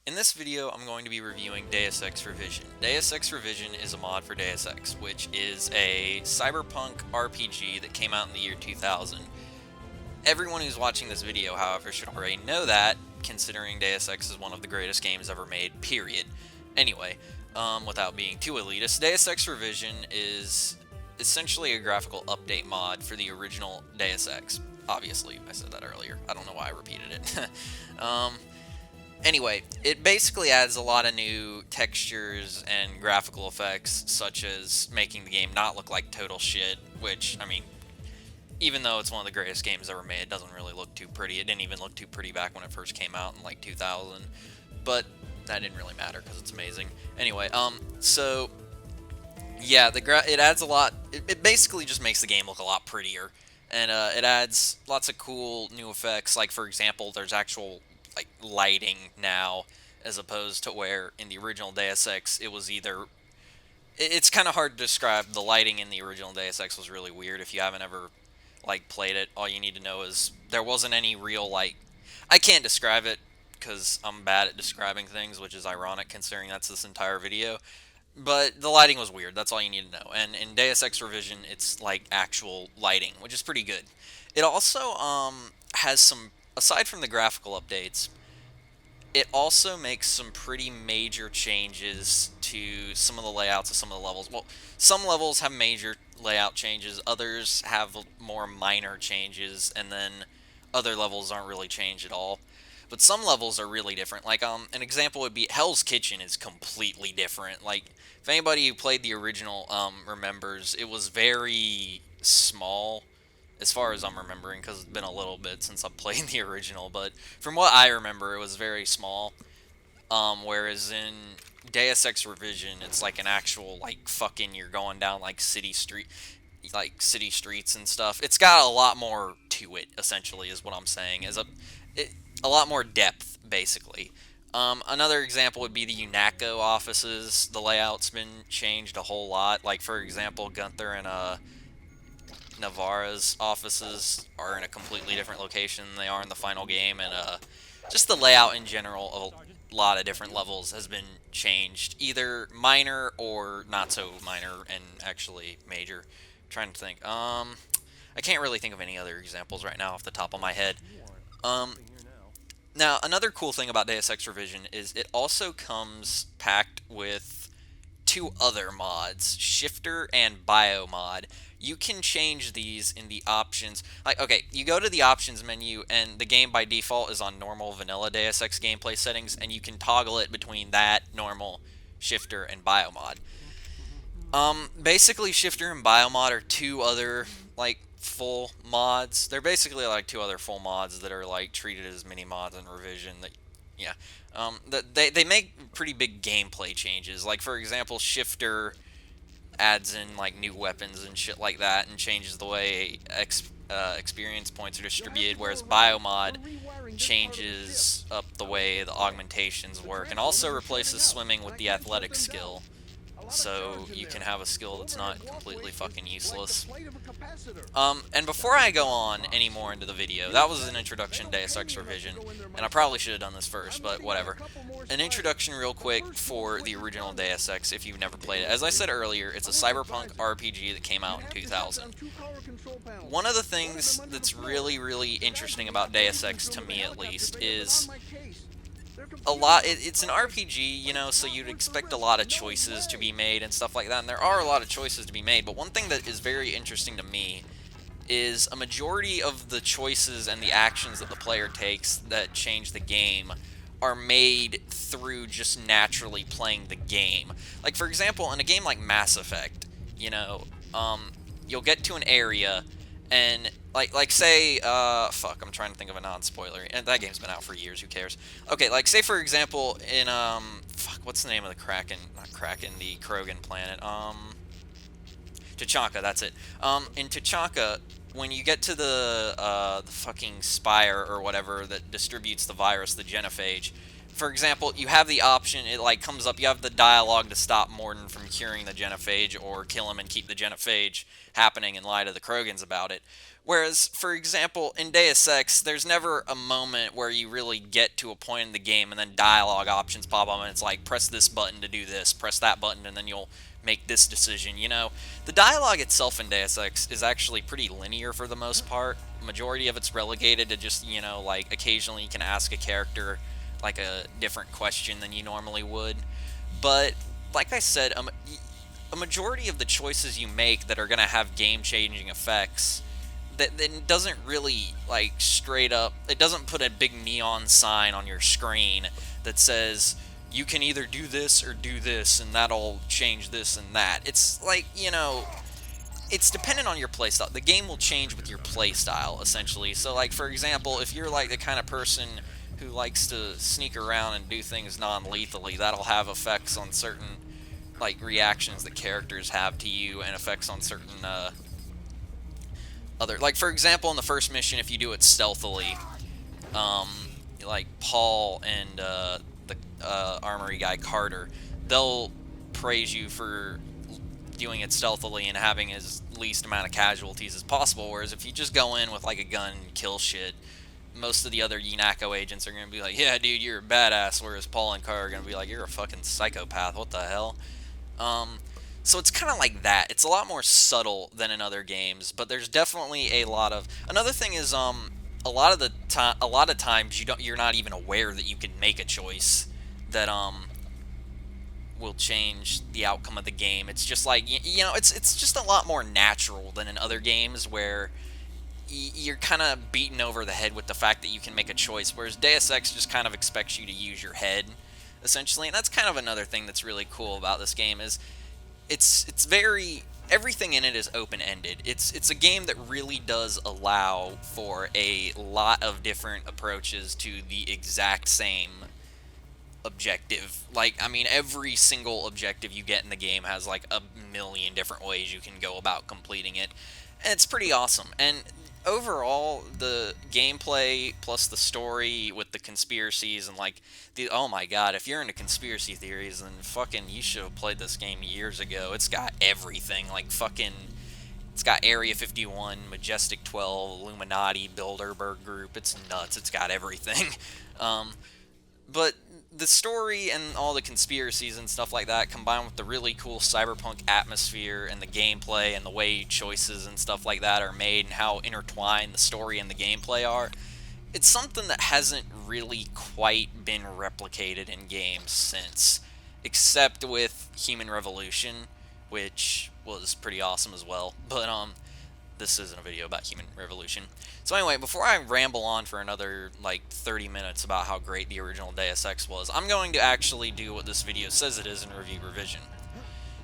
In this video, I'm going to be reviewing Deus Ex Revision. Deus Ex Revision is a mod for Deus Ex, which is a cyberpunk RPG that came out in the year 2000. Everyone who's watching this video, however, should already know that, considering Deus Ex is one of the greatest games ever made, period. Anyway, without being too elitist, Deus Ex Revision is essentially a graphical update mod for the original Deus Ex. Obviously, I said that earlier. I don't know why I repeated it. Anyway, it basically adds a lot of new textures and graphical effects, such as making the game not look like total shit, which, I mean, even though it's one of the greatest games ever made, it doesn't really look too pretty. It didn't even look too pretty back when it first came out in, like, 2000, but that didn't really matter because it's amazing. Anyway, so, yeah, it adds a lot. It basically just makes the game look a lot prettier, and it adds lots of cool new effects, like, for example, there's actual like lighting now, as opposed to where in the original Deus Ex it was either. It's kind of hard to describe. The lighting in the original Deus Ex was really weird. If you haven't ever like played it, all you need to know is there wasn't any real like. I can't describe it because I'm bad at describing things, which is ironic considering that's this entire video. But the lighting was weird. That's all you need to know. And in Deus Ex Revision, it's like actual lighting, which is pretty good. It also has some, aside from the graphical updates, it also makes some pretty major changes to some of the layouts of some of the levels. Well, some levels have major layout changes, others have more minor changes, and then other levels aren't really changed at all. But some levels are really different. Like an example would be Hell's Kitchen is completely different. Like if anybody who played the original remembers, it was very small as far as I'm remembering, because it's been a little bit since I've played the original, but from what I remember, it was very small. Whereas in Deus Ex Revision, it's like an actual, like, fucking, you're going down, like, city streets and stuff. It's got a lot more to it, essentially, is what I'm saying. A lot more depth, basically. Another example would be the UNACO offices. The layout's been changed a whole lot. Like, for example, Gunther and, Navarra's offices are in a completely different location than they are in the final game, and just the layout in general of a lot of different levels has been changed, either minor or not so minor, and actually major. I'm trying to think. I can't really think of any other examples right now off the top of my head. Um, Now, another cool thing about Deus Ex Revision is it also comes packed with two other mods, Shifter and Biomod. You can change these in the options. Like, okay, you go to the options menu, and the game by default is on normal vanilla Deus Ex gameplay settings, and you can toggle it between that, normal, Shifter, and Biomod. Basically, Shifter and Biomod are two other, like, full mods. They're basically like two other full mods that are, like, treated as mini mods in Revision. That, yeah. They make pretty big gameplay changes. Like, for example, Shifter adds in, like, new weapons and shit like that and changes the way experience points are distributed, whereas Biomod changes up the way the augmentations work and also replaces swimming with the athletic skill, so you can have a skill that's not completely fucking useless. And before I go on any more into the video, that was an introduction to Deus Ex Revision, and I probably should have done this first, but whatever. An introduction real quick for the original Deus Ex if you've never played it. As I said earlier, it's a cyberpunk RPG that came out in 2000. One of the things that's really, really interesting about Deus Ex, to me at least, is it's an RPG, you know, so you'd expect a lot of choices to be made and stuff like that, and there are a lot of choices to be made, but one thing that is very interesting to me is a majority of the choices and the actions that the player takes that change the game are made through just naturally playing the game. Like, for example, in a game like Mass Effect, you know, you'll get to an area, and like say, fuck, I'm trying to think of a non-spoiler, and that game's been out for years, who cares? Okay, like, say, for example, in, fuck, what's the name of the Kraken, not Kraken, the Krogan planet, Tachanka, that's it. In Tachanka, when you get to the fucking spire or whatever that distributes the virus, the genophage, for example, you have the option, it like comes up, you have the dialogue to stop Morden from curing the genophage or kill him and keep the genophage happening and lie to the Krogans about it. Whereas, for example, in Deus Ex, there's never a moment where you really get to a point in the game and then dialogue options pop up and it's like, press this button to do this, press that button, and then you'll make this decision. You know, the dialogue itself in Deus Ex is actually pretty linear for the most part. Majority of it's relegated to just, you know, like occasionally you can ask a character like a different question than you normally would. But like I said, a majority of the choices you make that are going to have game-changing effects that then doesn't really like straight up, it doesn't put a big neon sign on your screen that says you can either do this or do this and that'll change this and that. It's like, you know, it's dependent on your playstyle. The game will change with your playstyle essentially. So like, for example, if you're like the kind of person who likes to sneak around and do things non-lethally, that'll have effects on certain like reactions that characters have to you and effects on certain other, like for example in the first mission, if you do it stealthily, um, like Paul and the armory guy Carter, they'll praise you for doing it stealthily and having as least amount of casualties as possible, whereas if you just go in with like a gun and kill shit, most of the other Yunako agents are going to be like, yeah dude, you're a badass, whereas Paul and Carter are going to be like, you're a fucking psychopath, what the hell. um, so it's kind of like that. It's a lot more subtle than in other games, but there's definitely a lot of. Another thing is, a lot of times you're not even aware that you can make a choice that will change the outcome of the game. It's just like you know, it's just a lot more natural than in other games where you're kind of beaten over the head with the fact that you can make a choice, whereas Deus Ex just kind of expects you to use your head, essentially. And that's kind of another thing that's really cool about this game is it's very, everything in it is open-ended. It's a game that really does allow for a lot of different approaches to the exact same objective. Like, I mean, every single objective you get in the game has like a million different ways you can go about completing it. And it's pretty awesome. And overall, the gameplay plus the story with the conspiracies and like the, oh my god, if you're into conspiracy theories, then fucking you should have played this game years ago. It's got everything, like fucking, it's got Area 51, Majestic 12, Illuminati, Bilderberg Group. It's nuts. It's got everything. um, but the story and all the conspiracies and stuff like that, combined with the really cool cyberpunk atmosphere and the gameplay and the way choices and stuff like that are made and how intertwined the story and the gameplay are, it's something that hasn't really quite been replicated in games since, except with Human Revolution, which was pretty awesome as well. But this isn't a video about Human Revolution. So anyway, before I ramble on for another like 30 minutes about how great the original Deus Ex was, I'm going to actually do what this video says it is in Review Revision.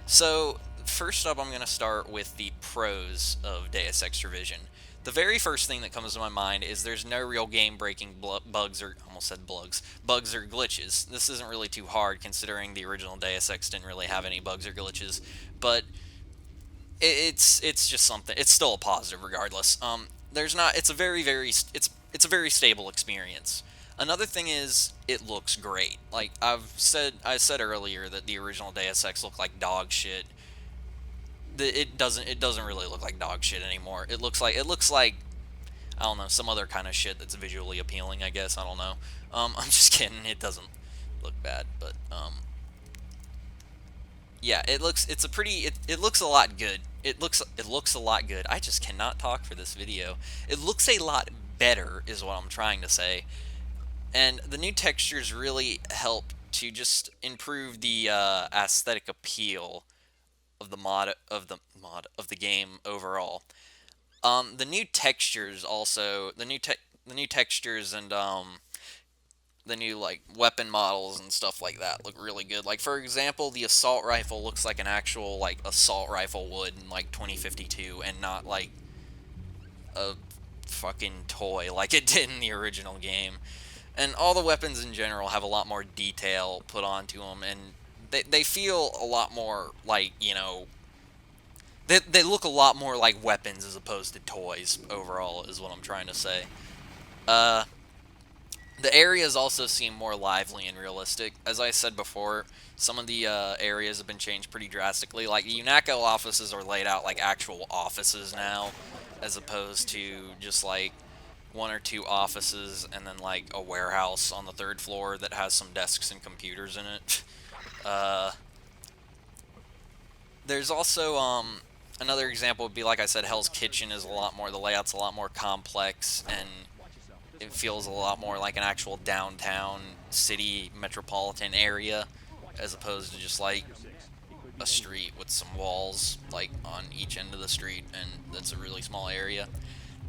So first up, I'm going to start with the pros of Deus Ex Revision. The very first thing that comes to my mind is there's no real game-breaking bugs or, almost said bugs or glitches. This isn't really too hard considering the original Deus Ex didn't really have any bugs or glitches, but it's just something. It's still a positive regardless. There's not. It's a it's a very stable experience. Another thing is it looks great. Like I said earlier that the original Deus Ex looked like dog shit. It doesn't really look like dog shit anymore. It looks like I don't know, some other kind of shit that's visually appealing, I guess. I don't know. I'm just kidding. It doesn't look bad, but yeah, it looks it looks a lot good. It looks a lot good. I just cannot talk for this video. It looks a lot better is what I'm trying to say. And the new textures really help to just improve the aesthetic appeal of the game overall. The new textures also, the new textures and the new like weapon models and stuff like that look really good. Like for example, the assault rifle looks like an actual like assault rifle would in like 2052 and not like a fucking toy like it did in the original game. And all the weapons in general have a lot more detail put onto them, and they feel a lot more like, you know, they look a lot more like weapons as opposed to toys overall is what I'm trying to say. The areas also seem more lively and realistic. As I said before, some of the areas have been changed pretty drastically. Like, the UNACO offices are laid out like actual offices now, as opposed to just like one or two offices and then like a warehouse on the third floor that has some desks and computers in it. Uh, there's also another example would be, like I said, Hell's Kitchen is a lot more, the layout's a lot more complex, and it feels a lot more like an actual downtown city metropolitan area as opposed to just like a street with some walls like on each end of the street, and that's a really small area.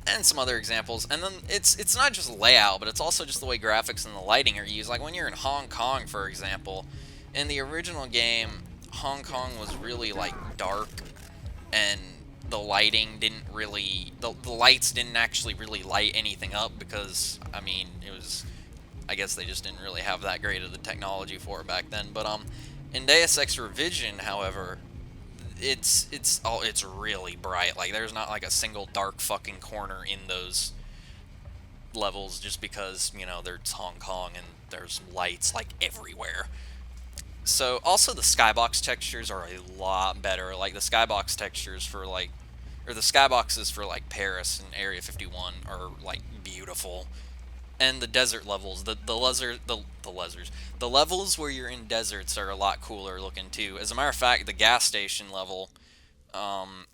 And some other examples. And then it's not just layout, but it's also just the way graphics and the lighting are used. Like when you're in Hong Kong, for example, in the original game, Hong Kong was really like dark, and the lighting didn't really, the lights didn't actually really light anything up because, I mean, it was, I guess they just didn't really have that great of the technology for it back then. But in Deus Ex Revision, however, it's really bright. Like there's not like a single dark fucking corner in those levels just because, you know, there's Hong Kong and there's lights like everywhere. So also the skybox textures are a lot better. Like the skybox textures for like, or the skyboxes for like Paris and Area 51 are like beautiful. And the desert levels, the levels where you're in deserts are a lot cooler looking too. As a matter of fact, the gas station level, um,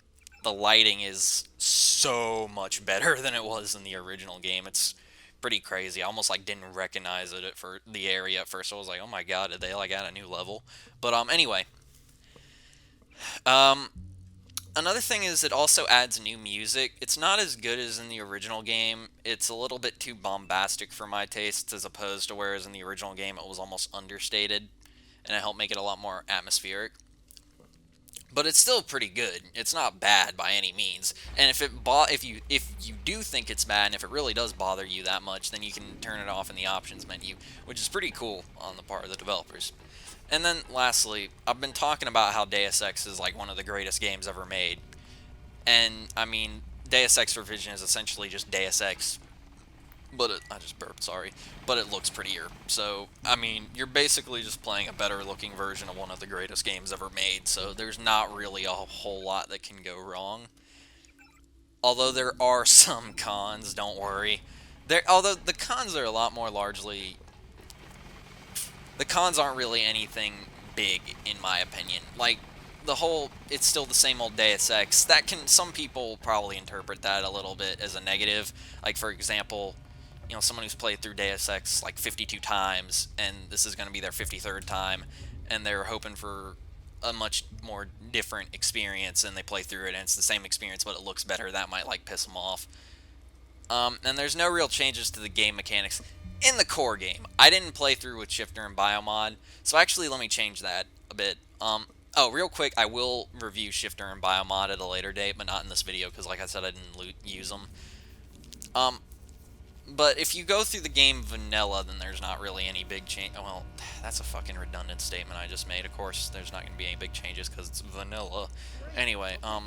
the lighting is so much better than it was in the original game. It's pretty crazy. I almost like didn't recognize it for the area at first. I was like, oh my god, did they like add a new level? But anyway, um, another thing is it also adds new music. It's not as good as in the original game. It's a little bit too bombastic for my tastes, as opposed to whereas in the original game it was almost understated, and it helped make it a lot more atmospheric. But it's still pretty good. It's not bad by any means. And if you do think it's bad, and if it really does bother you that much, then you can turn it off in the options menu, which is pretty cool on the part of the developers. And then lastly, I've been talking about how Deus Ex is like one of the greatest games ever made. And I mean, Deus Ex Revision is essentially just Deus Ex, but I just burped, sorry. But it looks prettier. So, I mean, you're basically just playing a better looking version of one of the greatest games ever made, so there's not really a whole lot that can go wrong. Although there are some cons, don't worry. Although the cons are a lot more largely, the cons aren't really anything big in my opinion. Like it's still the same old Deus Ex. That can, some people probably interpret that a little bit as a negative. Like for example, you know, someone who's played through Deus Ex like 52 times, and this is going to be their 53rd time, and they're hoping for a much more different experience, and they play through it, and it's the same experience, but it looks better. That might like piss them off. And there's no real changes to the game mechanics in the core game. I didn't play through with Shifter and Biomod, so actually let me change that a bit. Oh, real quick, I will review Shifter and Biomod at a later date, but not in this video, because like I said, I didn't use them. But if you go through the game vanilla, then there's not really any big change. Well, that's a fucking redundant statement I just made. Of course, there's not going to be any big changes because it's vanilla. Anyway, well,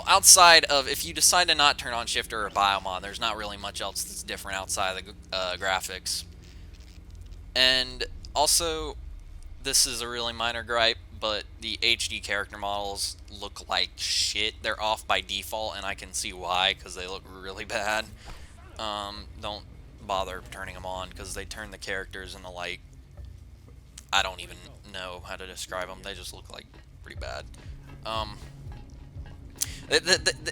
outside of, if you decide to not turn on Shifter or Biomod, there's not really much else that's different outside of the graphics. And also, this is a really minor gripe, but the HD character models look like shit. They're off by default, and I can see why, because they look really bad. Don't bother turning them on, because they turn the characters into, like, I don't even know how to describe them. They just look, like, pretty bad.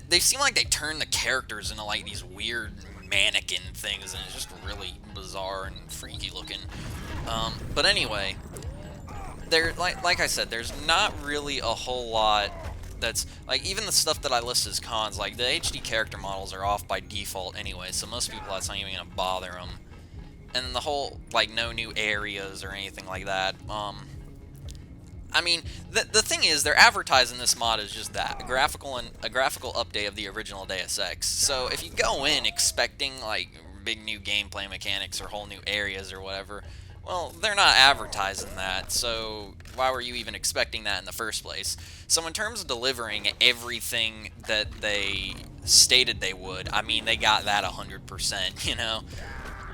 They seem like they turn the characters into, like, these weird mannequin things, and it's just really bizarre and freaky looking. But anyway, like I said, there's not really a whole lot that's, like, even the stuff that I list as cons, like, the HD character models are off by default anyway, so most people, that's not even gonna bother them. And then the whole, like, no new areas or anything like that, I mean, the thing is, they're advertising this mod as just that, a graphical update of the original Deus Ex. So if you go in expecting, like, big new gameplay mechanics or whole new areas or whatever, well, they're not advertising that, so why were you even expecting that in the first place? So in terms of delivering everything that they stated they would, I mean, they got that 100%, you know?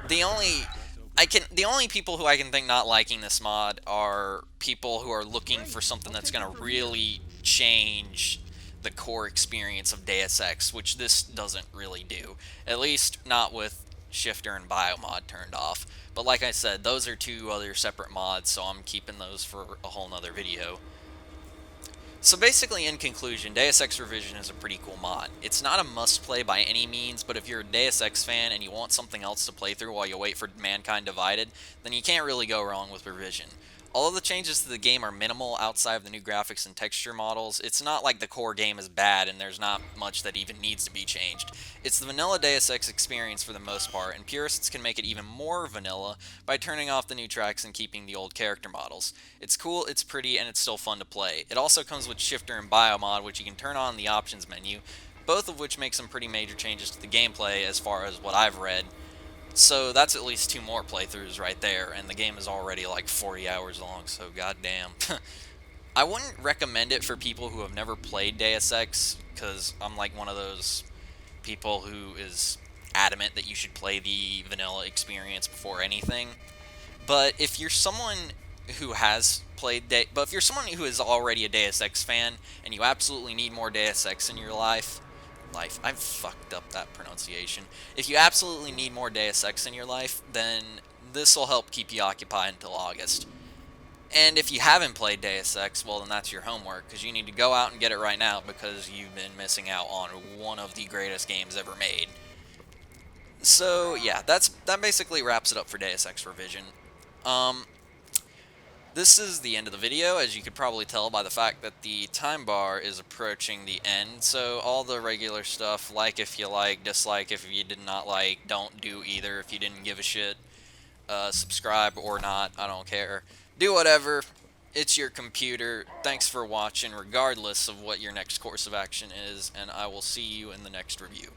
The only people who I can think not liking this mod are people who are looking for something that's going to really change the core experience of Deus Ex, which this doesn't really do. At least not with shifter and biomod turned off. But like I said, those are two other separate mods, so I'm keeping those for a whole nother video. So basically, in conclusion, Deus Ex Revision is a pretty cool mod. It's not a must-play by any means, but if you're a Deus Ex fan and you want something else to play through while you wait for Mankind Divided, then you can't really go wrong with Revision. All of the changes to the game are minimal outside of the new graphics and texture models. It's not like the core game is bad and there's not much that even needs to be changed. It's the vanilla Deus Ex experience for the most part, and purists can make it even more vanilla by turning off the new tracks and keeping the old character models. It's cool, it's pretty, and it's still fun to play. It also comes with Shifter and Biomod, which you can turn on in the options menu, both of which make some pretty major changes to the gameplay as far as what I've read. So that's at least 2 more playthroughs right there, and the game is already like 40 hours long, so goddamn. I wouldn't recommend it for people who have never played Deus Ex, because I'm like one of those people who is adamant that you should play the vanilla experience before anything. But if you're someone who has played but if you're someone who is already a Deus Ex fan and you absolutely need more Deus Ex in your life, I've fucked up that pronunciation. If you absolutely need more Deus Ex in your life, then this will help keep you occupied until August. And if you haven't played Deus Ex, well then that's your homework, because you need to go out and get it right now, because you've been missing out on one of the greatest games ever made. So yeah, that basically wraps it up for Deus Ex Revision. This is the end of the video, as you could probably tell by the fact that the time bar is approaching the end, so all the regular stuff, like if you like, dislike if you did not like, don't do either if you didn't give a shit, subscribe or not, I don't care. Do whatever, it's your computer. Thanks for watching, regardless of what your next course of action is, and I will see you in the next review.